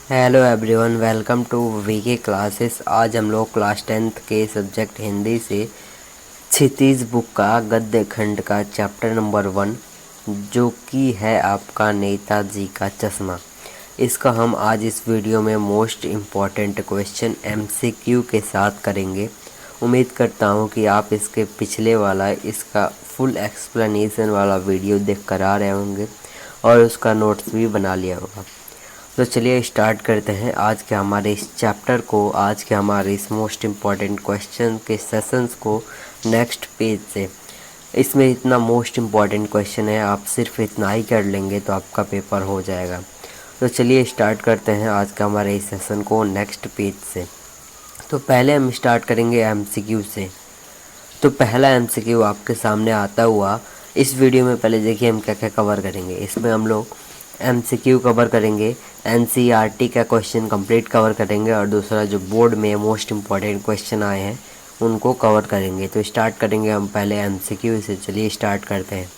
Hello everyone, welcome to VK classes. आज हम लोग क्लास 10th के सब्जेक्ट हिंदी से क्षितिज बुक का गद्य खंड का चैप्टर नंबर 1 जो कि है आपका नेताजी का चश्मा, इसका हम आज इस वीडियो में मोस्ट इम्पॉर्टेंट क्वेश्चन एमसीक्यू के साथ करेंगे। उम्मीद करता हूँ कि आप इसके पिछले वाला इसका फुल एक्सप्लेनेशन वाला वीडियो देख कर आ रहे होंगे और उसका नोट्स भी बना लिया होगा। तो चलिए स्टार्ट करते हैं आज के हमारे इस चैप्टर को, आज के हमारे इस मोस्ट इम्पॉर्टेंट क्वेश्चन के सेशंस को नेक्स्ट पेज से। इसमें इतना मोस्ट इम्पॉर्टेंट क्वेश्चन है, आप सिर्फ इतना ही कर लेंगे तो आपका पेपर हो जाएगा। तो चलिए स्टार्ट करते हैं आज का हमारे इस सेशन को नेक्स्ट पेज से। तो पहले हम स्टार्ट करेंगे एमसीक्यू से। तो पहला एमसीक्यू आपके सामने आता हुआ इस वीडियो में पहले देखिए हम क्या क्या कवर करेंगे। इसमें हम लोग एमसीक्यू कवर करेंगे, एनसीईआरटी का क्वेश्चन कंप्लीट कवर करेंगे और दूसरा जो बोर्ड में मोस्ट इम्पॉर्टेंट क्वेश्चन आए हैं उनको कवर करेंगे। तो स्टार्ट करेंगे हम पहले एमसीक्यू से। चलिए स्टार्ट करते हैं।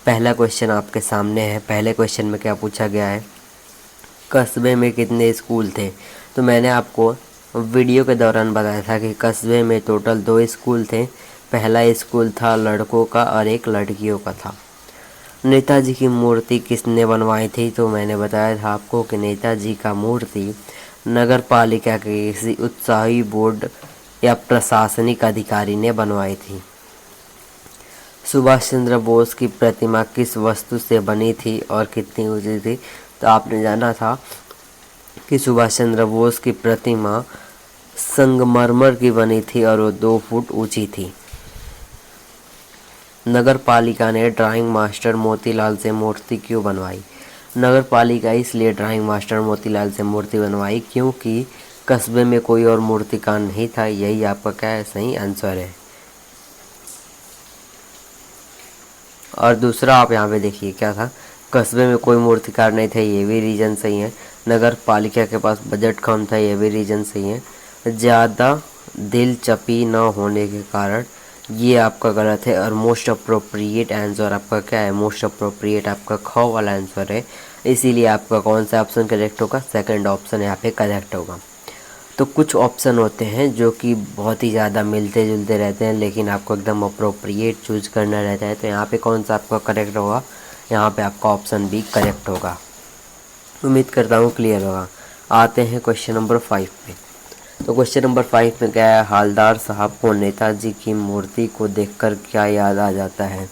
पहला क्वेश्चन आपके सामने है। पहले क्वेश्चन में क्या पूछा गया है, कस्बे में कितने स्कूल थे। तो मैंने आपको वीडियो के दौरान बताया था कि कस्बे में टोटल 2 स्कूल थे। पहला स्कूल था लड़कों का और एक लड़कियों का था। नेताजी की मूर्ति किसने बनवाई थी। तो मैंने बताया था आपको कि नेताजी का मूर्ति नगर पालिका के किसी उत्साही बोर्ड या प्रशासनिक अधिकारी ने बनवाई थी। सुभाष चंद्र बोस की प्रतिमा किस वस्तु से बनी थी और कितनी ऊंची थी। तो आपने जाना था कि सुभाष चंद्र बोस की प्रतिमा संगमरमर की बनी थी और वो 2 फुट ऊंची थी। नगर पालिका ने ड्राइंग मास्टर मोतीलाल से मूर्ति क्यों बनवाई। नगर पालिका इसलिए ड्राइंग मास्टर मोतीलाल से मूर्ति बनवाई क्योंकि कस्बे में कोई और मूर्तिकार नहीं था। यही आपका क्या है, सही आंसर है। और दूसरा आप यहाँ पे देखिए क्या था, कस्बे में कोई मूर्तिकार नहीं थे, ये भी रीज़न सही है। नगर पालिका के पास बजट कम था, ये भी रीज़न सही है। ज़्यादा दिलचस्पी न होने के कारण, ये आपका गलत है। और मोस्ट अप्रोप्रिएट आंसर आपका क्या है, मोस्ट अप्रोप्रिएट आपका ख वाला आंसर है। इसीलिए आपका कौन सा ऑप्शन करेक्ट होगा, सेकंड ऑप्शन यहाँ पे करेक्ट होगा। तो कुछ ऑप्शन होते हैं जो कि बहुत ही ज़्यादा मिलते जुलते रहते हैं, लेकिन आपको एकदम अप्रोप्रिएट चूज करना रहता है। तो यहाँ पे कौन सा आपका करेक्ट होगा, यहाँ पे आपका ऑप्शन बी करेक्ट होगा। उम्मीद करता हूँ क्लियर होगा। आते हैं क्वेश्चन नंबर 5 पे। तो क्वेश्चन नंबर 5 में क्या है, हालदार साहब को नेताजी की मूर्ति को देखकर क्या याद आ जाता है।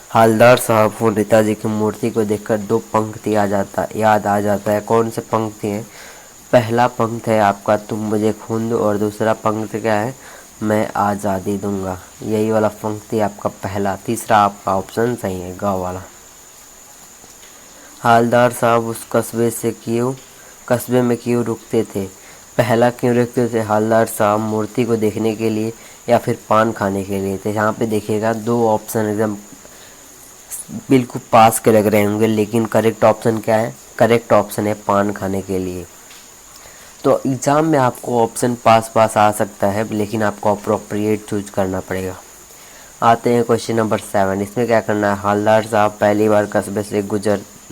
हालदार साहब को नेताजी की मूर्ति को देखकर 2 पंक्ति याद आ जाता है। कौन से पंक्ति हैं, पहला पंक्ति है आपका तुम मुझे खून दो और दूसरा पंक्ति क्या है, मैं आज़ादी दूंगा। यही वाला पंक्ति आपका पहला। तीसरा आपका ऑप्शन सही है, ग वाला। हालदार साहब उस कस्बे में क्यों रुकते थे। पहला क्यों रुकते थे, हालदार साहब मूर्ति को देखने के लिए या फिर पान खाने के लिए। तो यहाँ पे देखिएगा 2 ऑप्शन एकदम बिल्कुल पास के लग रहे होंगे, लेकिन करेक्ट ऑप्शन क्या है, करेक्ट ऑप्शन है पान खाने के लिए। तो एग्ज़ाम में आपको ऑप्शन पास आ सकता है, लेकिन आपको अप्रोप्रिएट चूज करना पड़ेगा। आते हैं क्वेश्चन नंबर 7। इसमें क्या करना है, हालदार साहब पहली बार कस्बे से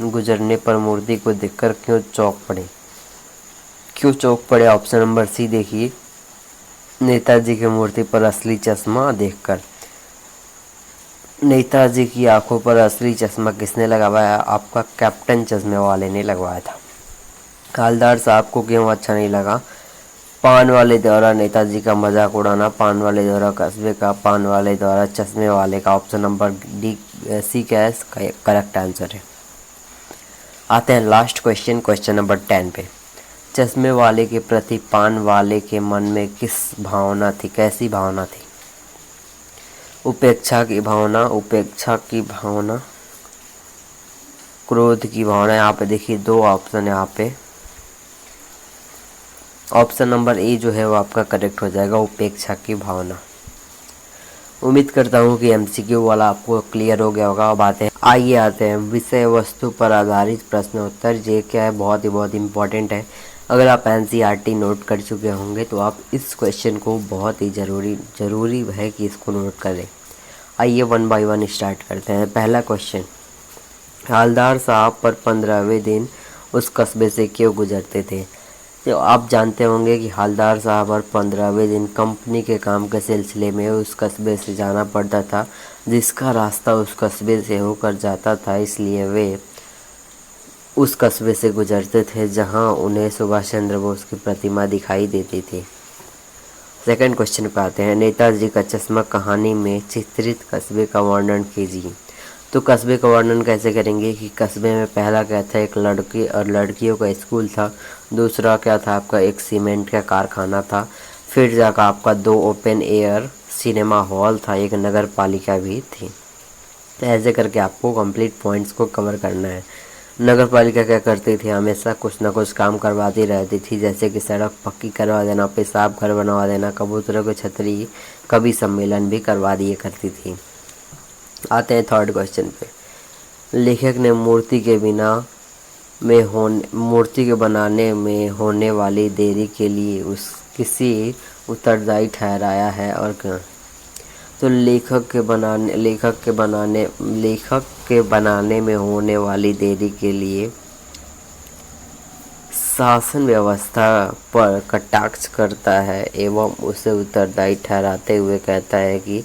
गुजरने पर मूर्ति को देखकर क्यों चौंक पड़े। ऑप्शन नंबर सी देखिए, नेताजी की मूर्ति पर असली चश्मा देखकर। नेताजी की आंखों पर असली चश्मा किसने लगवाया, आपका कैप्टन चश्मे वाले ने लगवाया था। हालदार साहब को क्यों अच्छा नहीं लगा, पान वाले द्वारा नेताजी का मजाक उड़ाना, पान वाले द्वारा कस्बे का, पान वाले द्वारा चश्मे वाले का। ऑप्शन नंबर डी सी का करेक्ट आंसर है। आते हैं लास्ट क्वेश्चन, क्वेश्चन नंबर 10 पे। चश्मे वाले के प्रति पान वाले के मन में किस भावना थी, कैसी भावना थी। उपेक्षा की भावना, क्रोध की भावना। यहाँ पे देखिए 2 ऑप्शन है यहाँ पे। ऑप्शन नंबर ए जो है वो आपका करेक्ट हो जाएगा, उपेक्षा की भावना। उम्मीद करता हूँ कि एमसीक्यू वाला आपको क्लियर हो गया होगा। अब आइए आते हैं विषय वस्तु पर आधारित प्रश्न उत्तर। ये क्या है, बहुत इम्पोर्टेंट है। अगर आप एनसीईआरटी नोट कर चुके होंगे तो आप इस क्वेश्चन को बहुत ही ज़रूरी है कि इसको नोट करें। आइए 1 बाय 1 स्टार्ट करते हैं। पहला क्वेश्चन, हालदार साहब पर 15वें दिन उस कस्बे से क्यों गुजरते थे। तो आप जानते होंगे कि हवलदार साहब और 15वें दिन कंपनी के काम के सिलसिले में उस कस्बे से जाना पड़ता था, जिसका रास्ता उस कस्बे से होकर जाता था, इसलिए वे उस कस्बे से गुजरते थे जहां उन्हें सुभाष चंद्र बोस की प्रतिमा दिखाई देती थी। सेकंड क्वेश्चन पे आते हैं। नेताजी का चश्मा कहानी में चित्रित कस्बे का वर्णन कीजिए। तो कस्बे का वर्णन कैसे करेंगे कि कस्बे में पहला क्या था, एक लड़के और लड़कियों का स्कूल था। दूसरा क्या था आपका, एक सीमेंट का कारखाना था। फिर जाकर आपका 2 ओपन एयर सिनेमा हॉल था, एक नगर पालिका भी थी। तो ऐसे करके आपको कंप्लीट पॉइंट्स को कवर करना है। नगर पालिका क्या करती थी, हमेशा कुछ ना कुछ काम करवाती रहती थी, जैसे कि सड़क पक्की करवा देना, पेशाब घर बनवा देना, कबूतरों की छतरी, कवि सम्मेलन भी करवा दिए करती थी। आते हैं थर्ड क्वेश्चन पे। लेखक ने मूर्ति के बनाने में होने वाली देरी के लिए किसी उत्तरदायी ठहराया है और क्यों। तो लेखक के बनाने में होने वाली देरी के लिए शासन व्यवस्था पर कटाक्ष करता है एवं उसे उत्तरदायी ठहराते हुए कहता है कि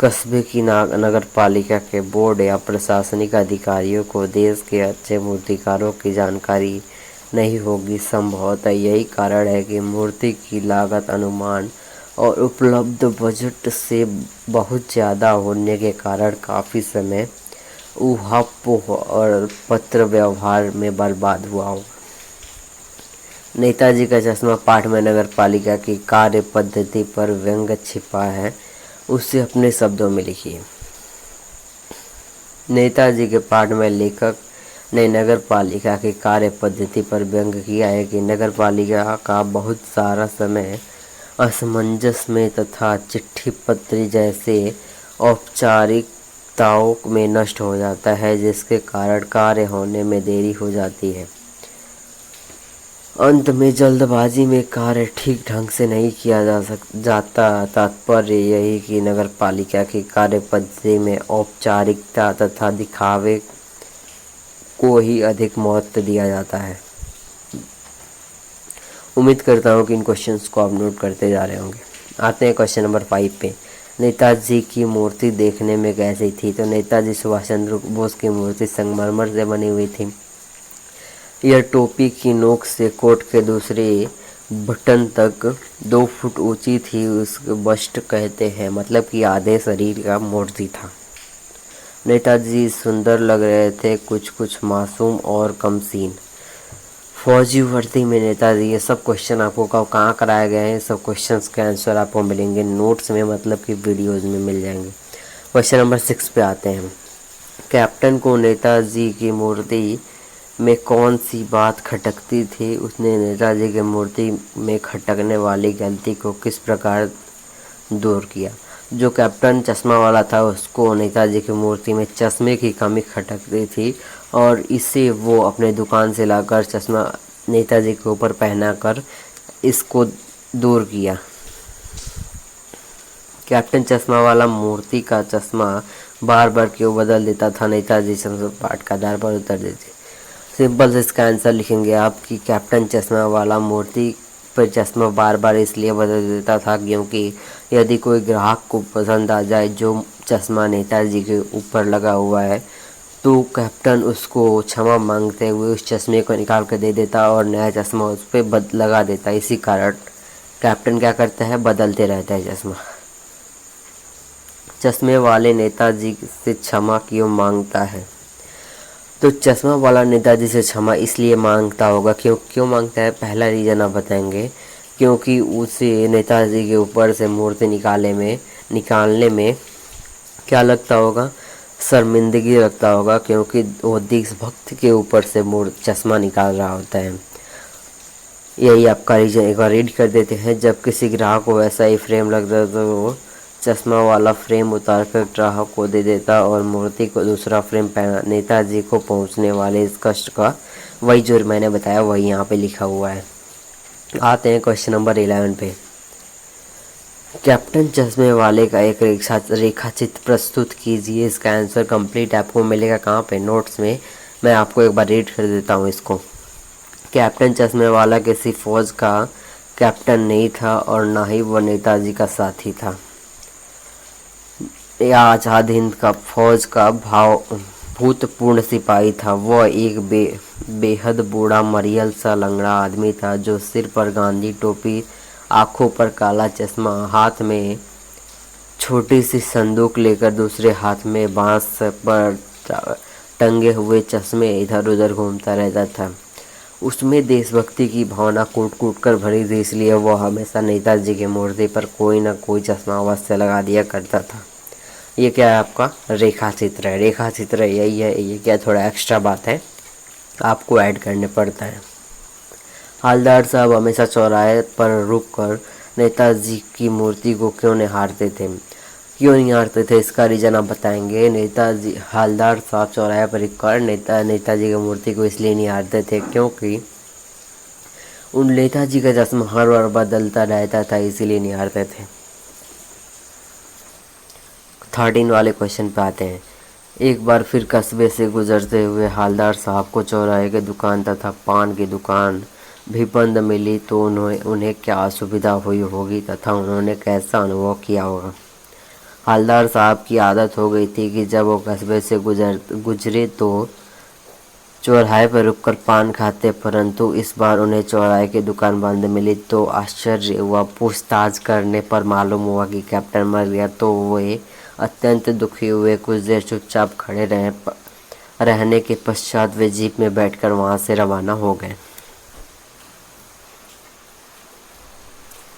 कस्बे की नगर पालिका के बोर्ड या प्रशासनिक अधिकारियों को देश के अच्छे मूर्तिकारों की जानकारी नहीं होगी। संभवतः यही कारण है कि मूर्ति की लागत अनुमान और उपलब्ध बजट से बहुत ज़्यादा होने के कारण काफ़ी समय ऊहापोह और पत्र व्यवहार में बर्बाद हुआ हो। नेताजी का चश्मा पाठ में नगर पालिका की कार्य पद्धति पर व्यंग्य छिपा है, उसे अपने शब्दों में लिखिए। नेताजी के पाठ में लेखक ने नगर पालिका की कार्य पद्धति पर व्यंग किया है कि नगर पालिका का बहुत सारा समय असमंजस में तथा चिट्ठी पत्री जैसे औपचारिकताओं में नष्ट हो जाता है, जिसके कारण कार्य होने में देरी हो जाती है। अंत में जल्दबाजी में कार्य ठीक ढंग से नहीं किया जाता। तात्पर्य यही कि नगर पालिका की कार्य पद्धति में औपचारिकता तथा दिखावे को ही अधिक महत्व दिया जाता है। उम्मीद करता हूँ कि इन क्वेश्चंस को आप नोट करते जा रहे होंगे। आते हैं क्वेश्चन नंबर 5 पे। नेताजी की मूर्ति देखने में कैसी थी। तो नेताजी सुभाष चंद्र बोस की मूर्ति संगमरमर से बनी हुई थी। यह टोपी की नोक से कोट के दूसरे बटन तक 2 फुट ऊंची थी। उसके बस्ट कहते हैं, मतलब कि आधे शरीर का मूर्ति था। नेताजी सुंदर लग रहे थे, कुछ मासूम और कमसीन। फौजी वर्दी में नेताजी, ये सब क्वेश्चन आपको कहाँ कराए गए हैं, सब क्वेश्चंस के आंसर आपको मिलेंगे नोट्स में, मतलब कि वीडियोज़ में मिल जाएंगे। क्वेश्चन नंबर 6 पे आते हैं। कैप्टन को नेताजी की मूर्ति में कौन सी बात खटकती थी। उसने नेताजी की मूर्ति में खटकने वाली गलती को किस प्रकार दूर किया। जो कैप्टन चश्मा वाला था, उसको नेताजी की मूर्ति में चश्मे की कमी खटकती थी और इसे वो अपने दुकान से लाकर चश्मा नेताजी के ऊपर पहनाकर इसको दूर किया। कैप्टन चश्मा वाला मूर्ति का चश्मा बार बार क्यों बदल देता था। नेताजी पाठ का आधार पर उत्तर दीजिए। सिंपल से इसका आंसर लिखेंगे आप कि कैप्टन चश्मा वाला मूर्ति पर चश्मा बार बार इसलिए बदल देता था क्योंकि यदि कोई ग्राहक को पसंद आ जाए जो चश्मा नेताजी के ऊपर लगा हुआ है, तो कैप्टन उसको क्षमा मांगते हुए उस चश्मे को निकाल कर दे देता और नया चश्मा उस पर लगा देता। इसी कारण कैप्टन क्या करता है, बदलते रहता है चश्मा। चश्मे वाले नेताजी से क्षमा क्यों मांगता है। तो चश्मा वाला नेताजी से क्षमा इसलिए मांगता होगा, क्यों मांगता है, पहला रीज़न आप बताएंगे। क्योंकि उसे नेताजी के ऊपर से मूर्ति निकालने में क्या लगता होगा, शर्मिंदगी लगता होगा, क्योंकि वो देशभक्त के ऊपर से चश्मा निकाल रहा होता है। यही आपका रीजन एक बार रीड कर देते हैं। जब किसी ग्राहक को वैसा ही फ्रेम लगता है तो वो चश्मा वाला फ्रेम उतार कर ग्राहक को दे देता और मूर्ति को दूसरा फ्रेम पहना। नेताजी को पहुंचने वाले इस कष्ट का वही जो मैंने बताया वही यहाँ पे लिखा हुआ है। आते हैं क्वेश्चन नंबर 11 पे। कैप्टन चश्मे वाले का एक रेखाचित्र प्रस्तुत कीजिए। इसका आंसर कंप्लीट आपको मिलेगा कहाँ पे, नोट्स में। मैं आपको एक बार रीड कर देता हूँ इसको। कैप्टन चश्मे वाला किसी फौज का कैप्टन नहीं था और ना ही वो नेताजी का साथी था या आज़ाद हिंद का फौज का भूतपूर्व सिपाही था। वह एक बेहद बूढ़ा मरियल सा लंगड़ा आदमी था जो सिर पर गांधी टोपी, आंखों पर काला चश्मा, हाथ में छोटी सी संदूक लेकर दूसरे हाथ में बांस पर टंगे हुए चश्मे इधर उधर घूमता रहता था। उसमें देशभक्ति की भावना कूट कूट कर भरी थी, इसलिए वह हमेशा नेताजी की मूर्ति पर कोई ना कोई चश्मा अवश्य लगा दिया करता था। ये क्या है आपका रेखा चित्र है। रेखा चित्र यही है, ये क्या थोड़ा एक्स्ट्रा बात है, आपको ऐड करने पड़ता है। हवलदार साहब हमेशा चौराहे पर रुककर नेताजी की मूर्ति को क्यों निहारते थे? क्यों नहीं हारते थे इसका रीज़न आप बताएंगे। नेताजी हवलदार साहब चौराहे पर रुककर नेताजी की मूर्ति को इसलिए नहीं हारते थे क्योंकि उन नेताजी का चश्मा हर बार बदलता रहता था, इसीलिए नहीं हारते थे। 13 वाले क्वेश्चन पे आते हैं। एक बार फिर कस्बे से गुजरते हुए हवलदार साहब को चौराहे की दुकान तथा पान की दुकान भी बंद मिली तो उन्हें क्या असुविधा हुई होगी तथा उन्होंने कैसा अनुभव किया होगा। हवलदार साहब की आदत हो गई थी कि जब वो कस्बे से गुजरे तो चौराहे पर रुककर पान खाते, परंतु इस बार उन्हें चौराहे की दुकान बंद मिली तो आश्चर्य हुआ। पूछताछ करने पर मालूम हुआ कि कैप्टन मर गया तो वे अत्यंत दुखी हुए। कुछ देर चुपचाप खड़े रहने के पश्चात वे जीप में बैठकर वहां से रवाना हो गए।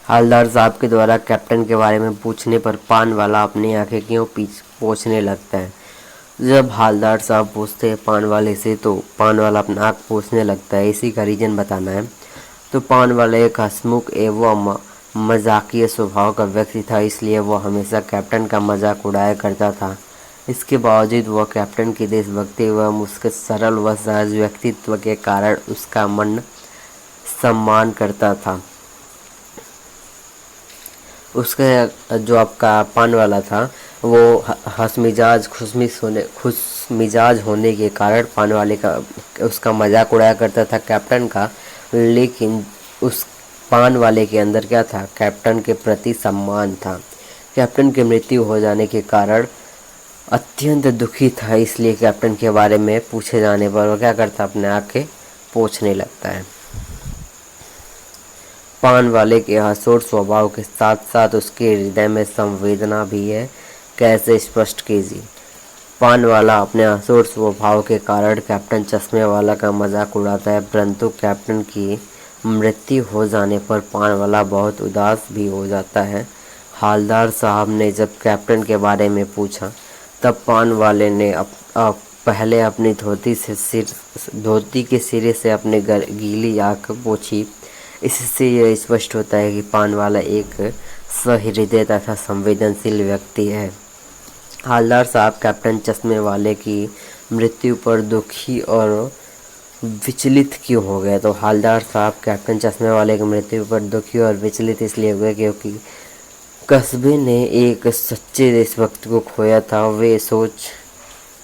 हवलदार साहब के द्वारा कैप्टन के बारे में पूछने पर पान वाला अपनी आंखें क्यों पोंछने लगता है? जब हवलदार साहब पूछते हैं पान वाले से तो पान वाला अपना आँख पोंछने लगता है, इसी का रीज़न बताना है। तो पान वाला एक हंसमुख एवं मजाकिया स्वभाव का व्यक्ति था, इसलिए वह हमेशा कैप्टन का मजाक उड़ाया करता था। इसके बावजूद वह कैप्टन की देशभक्ति एवं उसके सरल व सहज व्यक्तित्व के कारण उसका मन सम्मान करता था। उसका जो आपका पान वाला था वो खुश मिजाज होने के कारण पान वाले का उसका मजाक उड़ाया करता था कैप्टन का। लेकिन उस पान वाले के अंदर क्या था? कैप्टन के प्रति सम्मान था। कैप्टन की मृत्यु हो जाने के कारण अत्यंत दुखी था, इसलिए कैप्टन के बारे में पूछे जाने पर वो क्या करता? अपने आँखें पोंछने लगता है। पान वाले के हंसोट स्वभाव के साथ साथ उसके हृदय में संवेदना भी है, कैसे स्पष्ट कीजिए। पान वाला अपने हंसोट स्वभाव के कारण कैप्टन चश्मे वाला का मजाक उड़ाता है, परंतु कैप्टन की मृत्यु हो जाने पर पान वाला बहुत उदास भी हो जाता है। हवलदार साहब ने जब कैप्टन के बारे में पूछा तब पान वाले ने पहले अपनी धोती के सिरे से अपने गीली आँख पोंछी। इससे यह स्पष्ट होता है कि पान वाला एक सहृदय तथा संवेदनशील व्यक्ति है। हवलदार साहब कैप्टन चश्मे वाले की मृत्यु पर दुखी और विचलित क्यों हो गए? तो हवलदार साहब कैप्टन चश्मे वाले की मृत्यु पर दुखी और विचलित इसलिए हुए क्योंकि कस्बे ने एक सच्चे देशभक्त को खोया था। वे सोच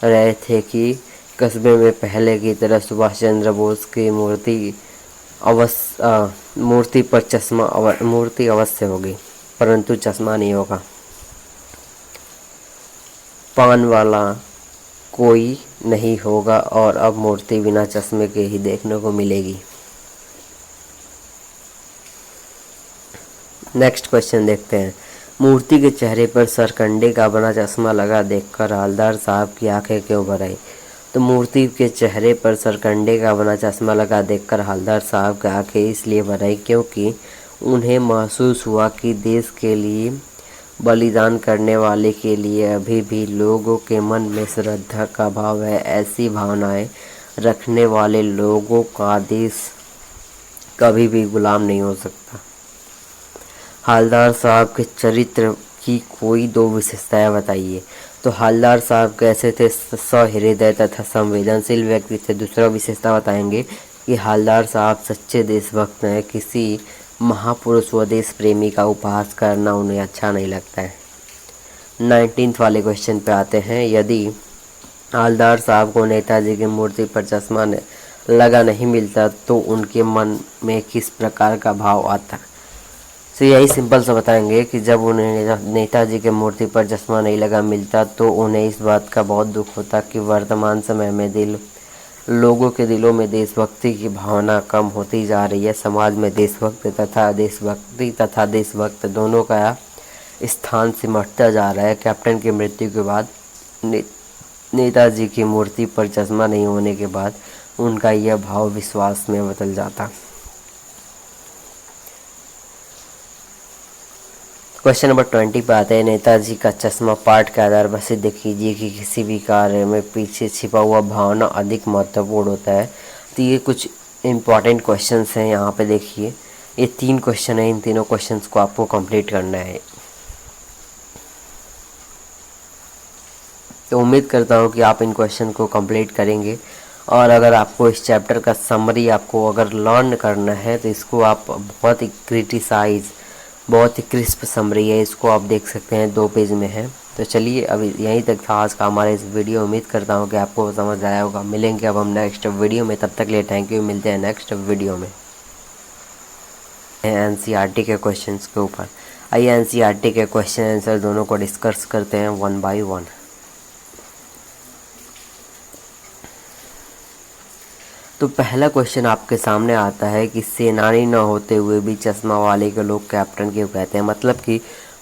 रहे थे कि कस्बे में पहले की तरह सुभाष चंद्र बोस की मूर्ति अवश्य होगी, परंतु चश्मा नहीं होगा। पान वाला कोई नहीं होगा और अब मूर्ति बिना चश्मे के ही देखने को मिलेगी। नेक्स्ट क्वेश्चन देखते हैं। मूर्ति के चेहरे पर सरकंडे का बना चश्मा लगा देखकर हवलदार साहब की आंखें क्यों भर आई? तो मूर्ति के चेहरे पर सरकंडे का बना चश्मा लगा देखकर हवलदार साहब की आंखें इसलिए भर आई क्योंकि उन्हें महसूस हुआ कि देश के लिए बलिदान करने वाले के लिए अभी भी लोगों के मन में श्रद्धा का भाव है। ऐसी भावनाएं रखने वाले लोगों का देश कभी भी गुलाम नहीं हो सकता। हवलदार साहब के चरित्र की कोई 2 विशेषताएं बताइए। तो हवलदार साहब कैसे थे? सहृदय तथा संवेदनशील व्यक्ति थे। दूसरा विशेषता बताएंगे कि हवलदार साहब सच्चे देशभक्त हैं। किसी महापुरुष व देश प्रेमी का उपहास करना उन्हें अच्छा नहीं लगता है। 19th वाले क्वेश्चन पे आते हैं। यदि हवलदार साहब को नेताजी की मूर्ति पर चश्मा लगा नहीं मिलता तो उनके मन में किस प्रकार का भाव आता। तो यही सिंपल सा बताएंगे कि जब उन्हें नेताजी के मूर्ति पर चश्मा नहीं लगा मिलता तो उन्हें इस बात का बहुत दुख होता कि वर्तमान समय में लोगों के दिलों में देशभक्ति की भावना कम होती जा रही है। समाज में देशभक्त तथा देशभक्त दोनों का स्थान सिमटता जा रहा है। कैप्टन की मृत्यु के बाद नेताजी की मूर्ति पर चश्मा नहीं होने के बाद उनका यह भाव विश्वास में बदल जाता। क्वेश्चन नंबर 20 पे आते हैं। नेताजी का चश्मा पाठ के आधार पर सिद्ध कीजिए कि किसी भी कार्य में पीछे छिपा हुआ भावना अधिक महत्वपूर्ण होता है। तो ये कुछ इम्पॉर्टेंट क्वेश्चंस हैं, यहाँ पे देखिए। ये 3 क्वेश्चन हैं, इन तीनों क्वेश्चंस को आपको कंप्लीट करना है। तो उम्मीद करता हूँ कि आप इन क्वेश्चन को कंप्लीट करेंगे। और अगर आपको इस चैप्टर का समरी आपको अगर लर्न करना है तो इसको आप बहुत ही क्रिस्प समरी है, इसको आप देख सकते हैं, 2 पेज में है। तो चलिए अभी यहीं तक था आज का हमारा इस वीडियो। उम्मीद करता हूँ कि आपको समझ आया होगा। मिलेंगे अब हम नेक्स्ट वीडियो में, तब तक लिए थैंक यू। मिलते हैं नेक्स्ट वीडियो में एनसीईआरटी के क्वेश्चंस के ऊपर। आइए एनसीईआरटी के क्वेश्चन आंसर दोनों को डिस्कस करते हैं 1 बाय 1। तो पहला क्वेश्चन आपके सामने आता है कि सेनानी न होते हुए भी चश्मा वाले के लोग कैप्टन क्यों कहते हैं। मतलब कि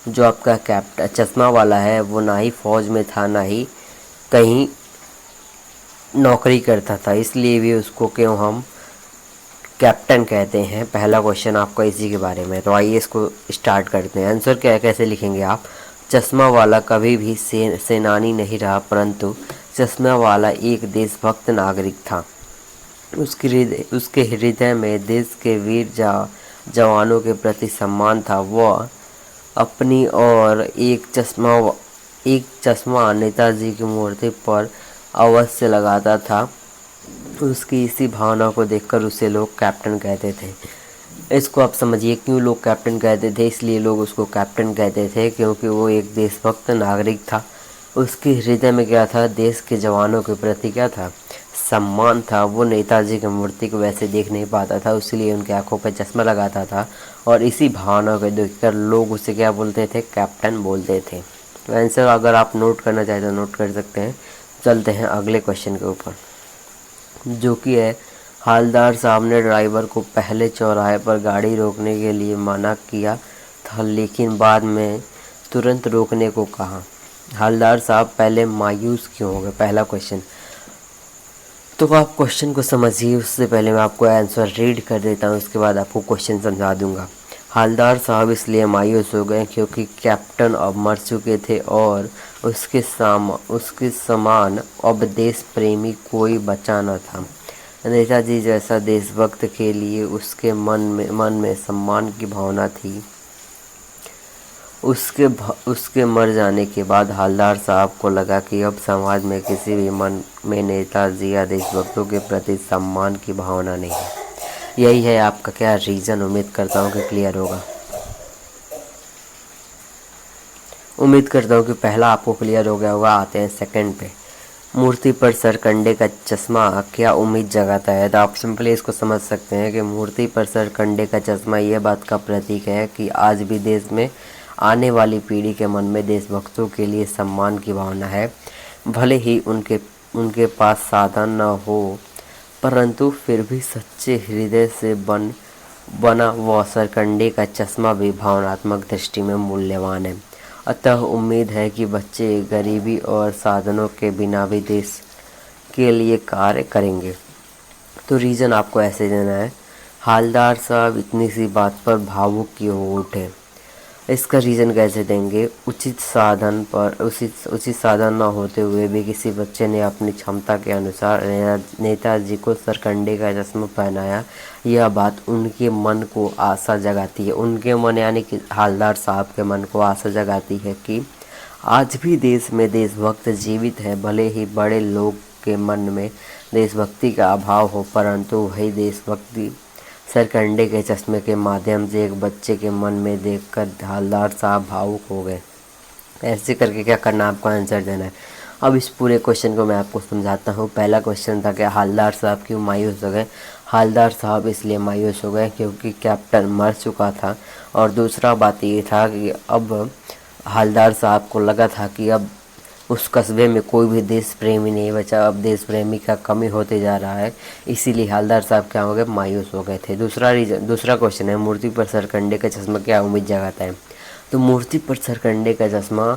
जो आपका कैप्टन चश्मा वाला है वो ना ही फौज में था, ना ही कहीं नौकरी करता था, इसलिए भी उसको क्यों हम कैप्टन कहते हैं। पहला क्वेश्चन आपका इसी के बारे में। तो आइए इसको स्टार्ट करते हैं। आंसर क्या है, कैसे लिखेंगे आप। चश्मा वाला कभी भी सेनानी नहीं रहा, परंतु चश्मा वाला एक देशभक्त नागरिक था। उसके हृदय में देश के वीर जवानों के प्रति सम्मान था। वह अपनी और एक चश्मा नेताजी की मूर्ति पर अवश्य लगाता था। उसकी इसी भावना को देखकर उसे लोग कैप्टन कहते थे। इसको आप समझिए क्यों लोग कैप्टन कहते थे। इसलिए लोग उसको कैप्टन कहते थे क्योंकि वो एक देशभक्त नागरिक था। उसके हृदय में क्या था, देश के जवानों के प्रति क्या था, सम्मान था। वो नेताजी की मूर्ति को वैसे देख नहीं पाता था, इसलिए उनकी आंखों पर चश्मा लगाता था और इसी भावना को देखकर लोग उसे क्या बोलते थे, कैप्टन बोलते थे। तो आंसर अगर आप नोट करना चाहें तो नोट कर सकते हैं। चलते हैं अगले क्वेश्चन के ऊपर, जो कि है हवलदार साहब ने ड्राइवर को पहले चौराहे पर गाड़ी रोकने के लिए मना किया था, लेकिन बाद में तुरंत रोकने को कहा। हवलदार साहब पहले मायूस क्यों हो गए, पहला क्वेश्चन। तो आप क्वेश्चन को समझिए, उससे पहले मैं आपको आंसर रीड कर देता हूँ, उसके बाद आपको क्वेश्चन समझा दूंगा। हवलदार साहब इसलिए मायूस हो गए क्योंकि कैप्टन अब मर चुके थे और उसके समान अब देश प्रेमी कोई बचा न था। नेताजी जैसा देशभक्त के लिए उसके मन में सम्मान की भावना थी। उसके मर जाने के बाद हवलदार साहब को लगा कि अब समाज में किसी भी मन में नेताजी या देशभक्तों के प्रति सम्मान की भावना नहीं है। यही है आपका क्या रीज़न। उम्मीद करता हूँ कि क्लियर होगा। उम्मीद करता हूँ कि पहला आपको क्लियर हो गया होगा। आते हैं सेकंड पे। मूर्ति पर सरकंडे का चश्मा क्या उम्मीद जगाता है। तो आप सिंपली इसको समझ सकते हैं कि मूर्ति पर सरकंडे का चश्मा ये बात का प्रतीक है कि आज भी देश में आने वाली पीढ़ी के मन में देशभक्तों के लिए सम्मान की भावना है। भले ही उनके पास साधन न हो, परंतु फिर भी सच्चे हृदय से बना वह सरकंडे का चश्मा भी भावनात्मक दृष्टि में मूल्यवान है। अतः उम्मीद है कि बच्चे गरीबी और साधनों के बिना भी देश के लिए कार्य करेंगे। तो रीज़न आपको ऐसे देना है। हवलदार साहब इतनी सी बात पर भावुक क्यों हो उठे। इसका रीज़न कैसे देंगे। उचित साधन न होते हुए भी किसी बच्चे ने अपनी क्षमता के अनुसार नेताजी को सरकंडे का चश्मा पहनाया। यह बात उनके मन को आशा जगाती है। उनके मन यानी कि हवलदार साहब के मन को आशा जगाती है कि आज भी देश में देशभक्त जीवित है। भले ही बड़े लोग के मन में देशभक्ति का अभाव हो, परंतु वही देशभक्ति सरकंडे के चश्मे के माध्यम से एक बच्चे के मन में देखकर हवलदार साहब भावुक हो गए। ऐसे करके क्या करना, आपको आंसर देना है। अब इस पूरे क्वेश्चन को मैं आपको समझाता हूँ। पहला क्वेश्चन था कि हालदार साहब क्यों मायूस हो गए। हालदार साहब इसलिए मायूस हो गए क्योंकि कैप्टन मर चुका था। और दूसरा बात ये था कि अब हालदार साहब को लगा था कि अब उस कस्बे में कोई भी देश प्रेमी नहीं बचा, अब देश प्रेमी का कमी होते जा रहा है, इसीलिए हालदार साहब क्या हो गए, मायूस हो गए थे। दूसरा क्वेश्चन है, मूर्ति पर सरकंडे का चश्मा क्या उम्मीद जगाता है। तो मूर्ति पर सरकंडे का चश्मा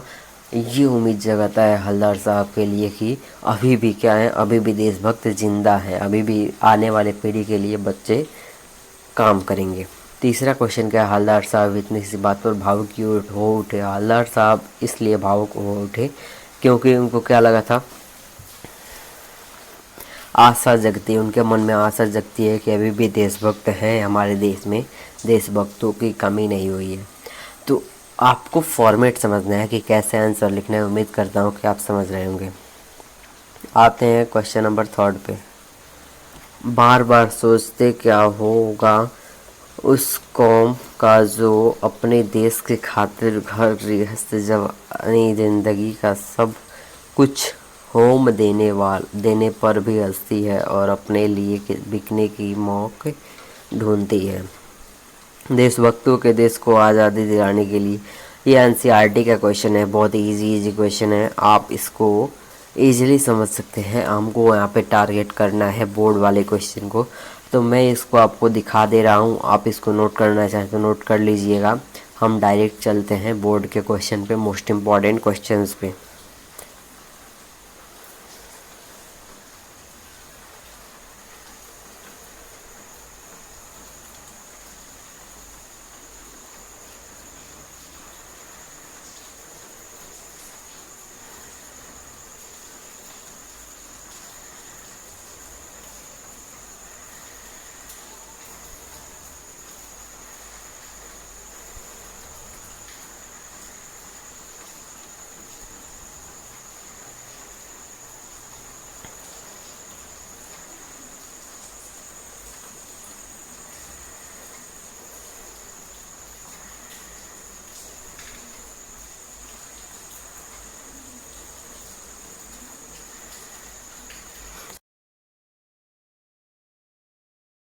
ये उम्मीद जगाता है हवलदार साहब के लिए कि अभी भी क्या है, अभी भी देशभक्त जिंदा है, अभी भी आने वाले पीढ़ी के लिए बच्चे काम करेंगे। तीसरा क्वेश्चन क्या है, हवलदार साहब इतनी सी बात पर भावुक क्यों हो उठे। हवलदार साहब इसलिए भावुक हो उठे क्योंकि उनको क्या लगा था, आशा जगती है, उनके मन में आशा जगती है कि अभी भी देशभक्त हैं हमारे देश में, देशभक्तों की कमी नहीं हुई है। तो आपको फॉर्मेट समझना है कि कैसे आंसर लिखना है। उम्मीद करता हूँ कि आप समझ रहे होंगे। आते हैं क्वेश्चन नंबर 3 पे। बार बार सोचते क्या होगा उस कौम का जो अपने देश के खातिर घर गृहस्थ जवानी जिंदगी का सब कुछ होम देने पर भी हंसती है और अपने लिए बिकने की मौके ढूंढती है। देशभक्तों के देश को आज़ादी दिलाने के लिए, ये एनसीईआरटी का क्वेश्चन है, बहुत इजी क्वेश्चन है, आप इसको इजीली समझ सकते हैं। हमको यहाँ पे टारगेट करना है बोर्ड वाले क्वेश्चन को, तो मैं इसको आपको दिखा दे रहा हूँ, आप इसको नोट करना चाहें तो नोट कर लीजिएगा। हम डायरेक्ट चलते हैं बोर्ड के क्वेश्चन पे, मोस्ट इम्पॉर्टेंट क्वेश्चंस पे।